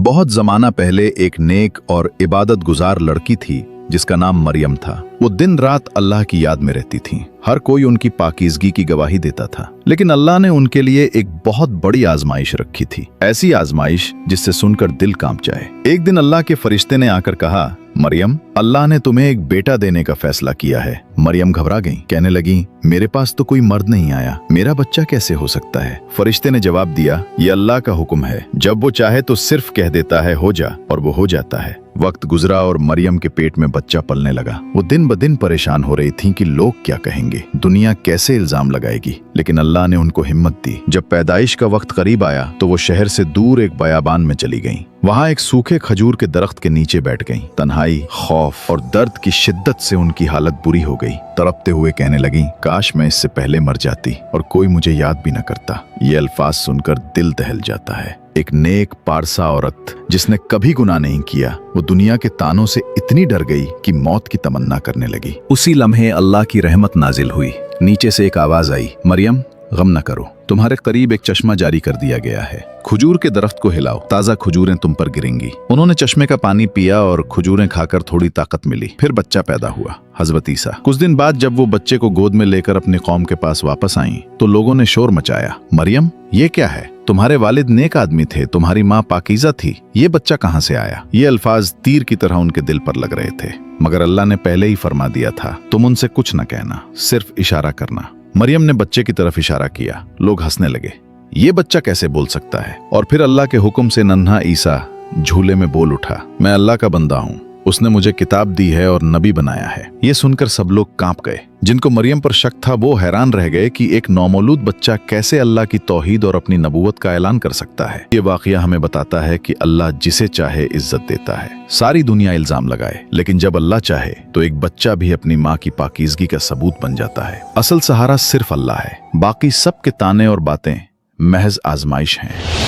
बहुत जमाना पहले एक नेक और इबादत गुजार लड़की थी जिसका नाम मरियम था। वो दिन रात अल्लाह की याद में रहती थी। हर कोई उनकी पाकीज़गी की गवाही देता था, लेकिन अल्लाह ने उनके लिए एक बहुत बड़ी आजमाइश रखी थी। ऐसी आजमाइश जिससे सुनकर दिल कांप जाए। एक दिन अल्लाह के फरिश्ते ने आकर कहा, मरियम, अल्लाह ने तुम्हें एक बेटा देने का फैसला किया है। मरियम घबरा गई, कहने लगी, मेरे पास तो कोई मर्द नहीं आया, मेरा बच्चा कैसे हो सकता है? फरिश्ते ने जवाब दिया, ये अल्लाह का हुक्म है, जब वो चाहे तो सिर्फ कह देता है हो जा, और वो हो जाता है। वक्त गुजरा और मरियम के पेट में बच्चा पलने लगा। वो दिन ब दिन परेशान हो रही थी कि लोग क्या कहेंगे, दुनिया कैसे इल्जाम लगाएगी, लेकिन अल्लाह ने उनको हिम्मत दी। जब पैदाइश का वक्त करीब आया तो वो शहर से दूर एक बयाबान में चली गईं। वहां एक सूखे खजूर के दरख्त के नीचे बैठ गईं। तन्हाई, खौफ और दर्द की शिद्दत से उनकी हालत बुरी हो गई। तड़पते हुए कहने लगी, काश मैं इससे पहले मर जाती और कोई मुझे याद भी न करता। ये अल्फाज सुनकर दिल दहल जाता है। एक नेक पारसा औरत जिसने कभी गुनाह नहीं किया, वो दुनिया के तानों से इतनी डर गई कि मौत की तमन्ना करने लगी। उसी लम्हे अल्लाह की रहमत नाजिल हुई। नीचे से एक आवाज आई, मरियम, गम न करो, तुम्हारे करीब एक चश्मा जारी कर दिया गया है। खजूर के दरख्त को हिलाओ, ताज़ा खजूरें तुम पर गिरेंगी। उन्होंने चश्मे का पानी पिया और खजूरें खाकर थोड़ी ताकत मिली। फिर बच्चा पैदा हुआ, हज़रत ईसा। कुछ दिन बाद जब वो बच्चे को गोद में लेकर अपनी कौम के पास वापस आईं, तो लोगों ने शोर मचाया, मरियम, ये क्या है? तुम्हारे वालिद नेक आदमी थे, तुम्हारी माँ पाकीज़ा थी, ये बच्चा कहाँ से आया? ये अल्फाज तीर की तरह उनके दिल पर लग रहे थे, मगर अल्लाह ने पहले ही फरमा दिया था, तुम उनसे कुछ न कहना, सिर्फ इशारा करना। मरियम ने बच्चे की तरफ इशारा किया। लोग हंसने लगे, ये बच्चा कैसे बोल सकता है? और फिर अल्लाह के हुक्म से नन्हा ईसा झूले में बोल उठा, मैं अल्लाह का बंदा हूँ, उसने मुझे किताब दी है और नबी बनाया है। ये सुनकर सब लोग कांप गए। जिनको मरियम पर शक था वो हैरान रह गए कि एक नौमौलूद बच्चा कैसे अल्लाह की तौहीद और अपनी नबूवत का ऐलान कर सकता है। ये वाकया हमें बताता है कि अल्लाह जिसे चाहे इज्जत देता है। सारी दुनिया इल्जाम लगाए, लेकिन जब अल्लाह चाहे तो एक बच्चा भी अपनी माँ की पाकीज़गी का सबूत बन जाता है। असल सहारा सिर्फ अल्लाह है, बाकी सब के ताने और बातें महज आजमाइश हैं।